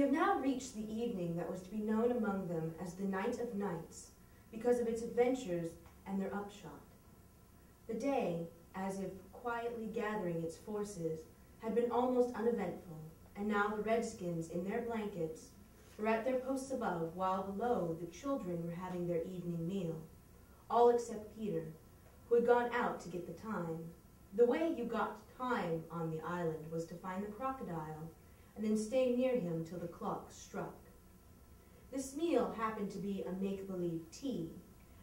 have now reached the evening that was to be known among them as the Night of Nights, because of its adventures and their upshot. The day, as if quietly gathering its forces, had been almost uneventful, and now the redskins, in their blankets, were at their posts above, while below the children were having their evening meal, all except Peter, who had gone out to get the time. The way you got time on the island was to find the crocodile, and then stay near him till the clock struck. This meal happened to be a make-believe tea,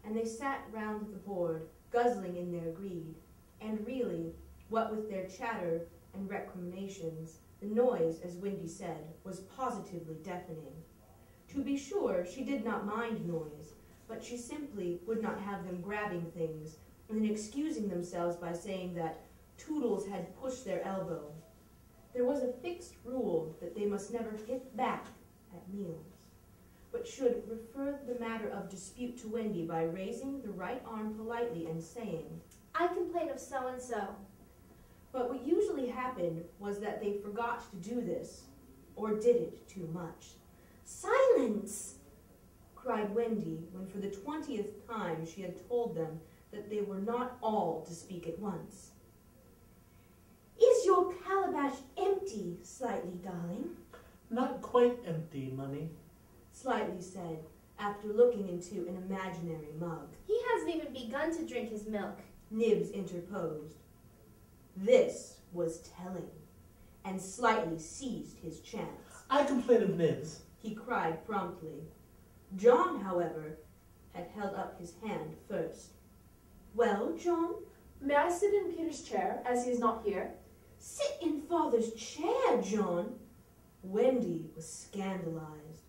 and they sat round the board, guzzling in their greed, and really, what with their chatter and recriminations, the noise, as Wendy said, was positively deafening. To be sure, she did not mind noise, but she simply would not have them grabbing things and then excusing themselves by saying that Toodles had pushed their elbow. There was a fixed rule that they must never hit back at meals, but should refer the matter of dispute to Wendy by raising the right arm politely and saying, "I complain of so-and-so." But what usually happened was that they forgot to do this, or did it too much. "Silence!" cried Wendy, when for the 20th time she had told them that they were not all to speak at once. "Is your calabash empty, Slightly, darling?" Not quite empty, Mummy. Slightly said, after looking into an imaginary mug. He hasn't even begun to drink his milk. Nibs interposed. This was telling, and Slightly seized his chance. I complain of Nibs. He cried promptly. John, however, had held up his hand first. "Well, John?" May I sit in Peter's chair, as he is not here? "Sit in father's chair, John?" Wendy was scandalized.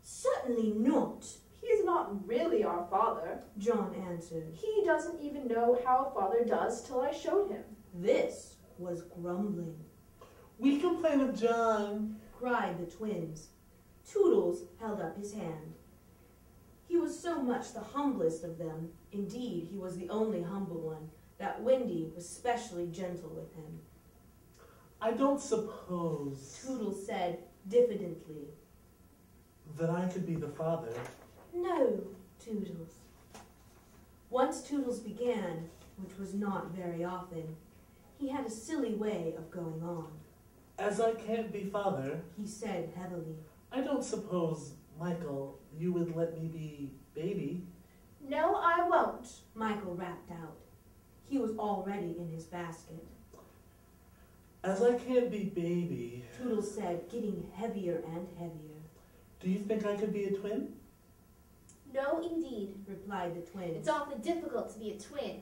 "Certainly not," He is not really our father. John answered. He doesn't even know how a father does till I showed him. This was grumbling. We complain of John, cried the twins. Toodles held up his hand. He was so much the humblest of them, indeed he was the only humble one, that Wendy was specially gentle with him. I don't suppose Toodles said diffidently. that I could be the father. "No, Toodles." Once Toodles began, which was not very often, he had a silly way of going on. As I can't be father, He said heavily. I don't suppose, Michael, you would let me be baby? No, I won't. Michael rapped out. He was already in his basket. As I can't be baby, Toodles said, getting heavier and heavier. do you think I could be a twin? No, indeed. Replied the twins. It's awfully difficult to be a twin.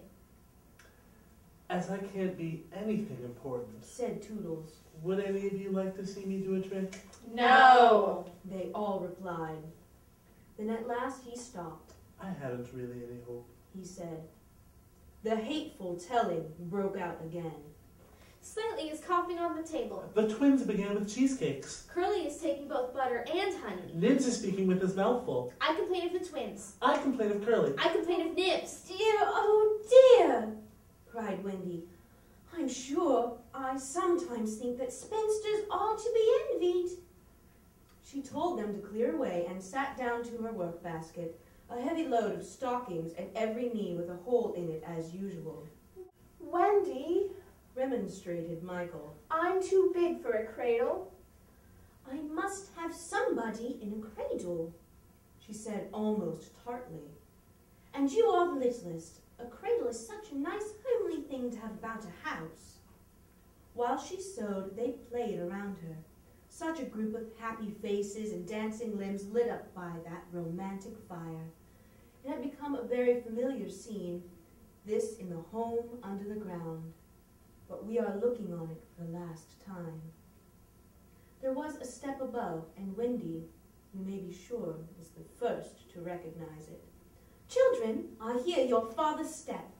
As I can't be anything important, Said Toodles. would any of you like to see me do a trick? No. They all replied. Then at last he stopped. I hadn't really any hope. He said. The hateful telling broke out again. Slightly is coughing on the table. The twins began with cheesecakes. Curly is taking both butter and honey. Nibs is speaking with his mouth full. I complain of the twins. I complain of Curly. I complain of Nibs. Dear, oh dear, cried Wendy. I'm sure I sometimes think that spinsters ought to be envied. She told them to clear away and sat down to her work basket, a heavy load of stockings and every knee with a hole in it as usual. Wendy, Remonstrated Michael. I'm too big for a cradle. I must have somebody in a cradle, she said almost tartly. And you are the littlest. A cradle is such a nice homely thing to have about a house. While she sewed, they played around her. Such a group of happy faces and dancing limbs lit up by that romantic fire. It had become a very familiar scene, this in the home under the ground. But we are looking on it for the last time. There was a step above, and Wendy, you may be sure, was the first to recognize it. Children, I hear your father's step.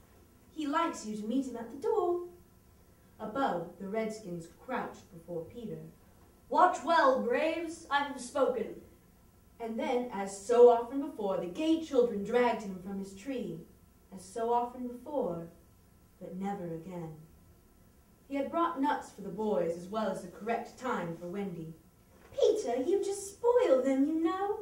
He likes you to meet him at the door. Above, the redskins crouched before Peter. Watch well, braves, I have spoken. And then, as so often before, the gay children dragged him from his tree. As so often before, but never again. He had brought nuts for the boys as well as the correct time for Wendy. Peter, you just spoil them, you know,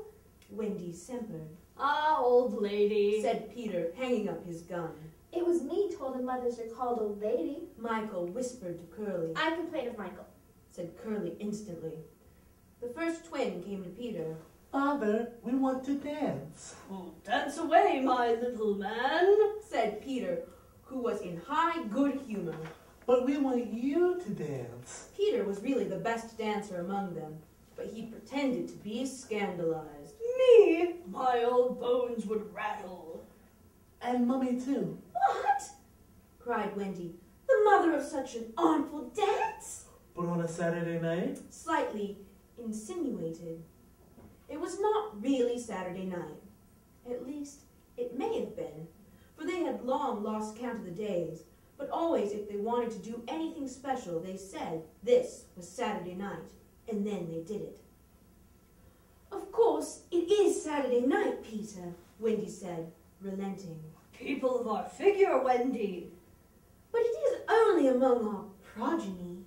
Wendy simpered. Ah, old lady, Said Peter, hanging up his gun. It was me told him mothers are called old lady. Michael whispered to Curly. I complain of Michael. Said Curly instantly. The first twin came to Peter. Father, we want to dance. Oh, dance away, my little man. Said Peter, who was in high good humor. But we want you to dance. Peter was really the best dancer among them, but he pretended to be scandalized. Me, my old bones would rattle. And Mummy too. What? Cried Wendy. The mother of such an artful dance? But on a Saturday night? Slightly insinuated. It was not really Saturday night. At least, it may have been, for they had long lost count of the days, but always if they wanted to do anything special, they said this was Saturday night, and then they did it. Of course, it is Saturday night, Peter, Wendy said, relenting. People of our figure, Wendy. But it is only among our progeny.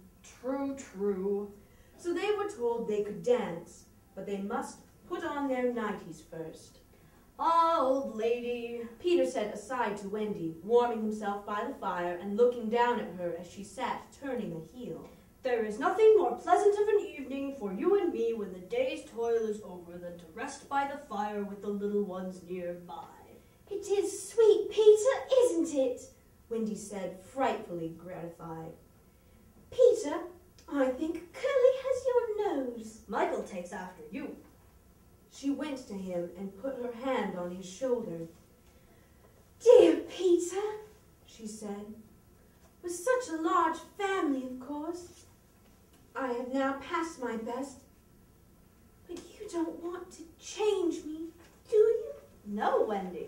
True, true. So they were told they could dance, but they must put on their nighties first. Ah, old lady. Peter said aside to Wendy, warming himself by the fire and looking down at her as she sat turning a heel. There is nothing more pleasant of an evening for you and me when the day's toil is over than to rest by the fire with the little ones nearby. It is sweet, Peter, isn't it? Wendy said, frightfully gratified. Peter, I think Curly has your nose. Michael takes after you. She went to him and put her hand on his shoulder. Dear Peter, she said, with such a large family, of course. I have now passed my best, but you don't want to change me, do you? No, Wendy.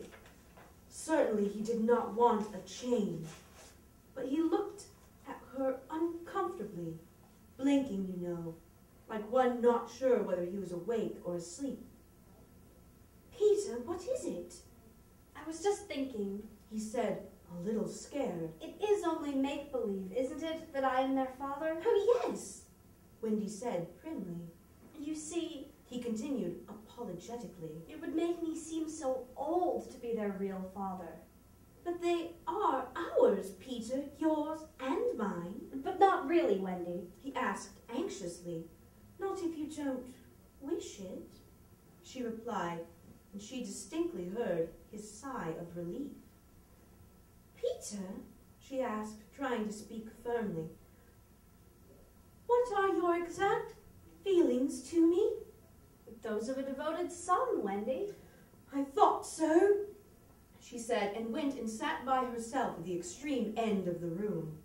Certainly he did not want a change, but he looked at her uncomfortably, blinking, you know, like one not sure whether he was awake or asleep. Peter, what is it? I was just thinking, He said, a little scared. it is only make-believe, isn't it, that I am their father? Oh, yes, Wendy said primly. You see, He continued apologetically. it would make me seem so old to be their real father. But they are ours, Peter, yours and mine, But not really, Wendy. he asked anxiously. Not if you don't wish it, she replied, and she distinctly heard his sigh of relief. Peter, she asked, trying to speak firmly, what are your exact feelings to me? Those of a devoted son, Wendy. I thought so, she said, and went and sat by herself at the extreme end of the room.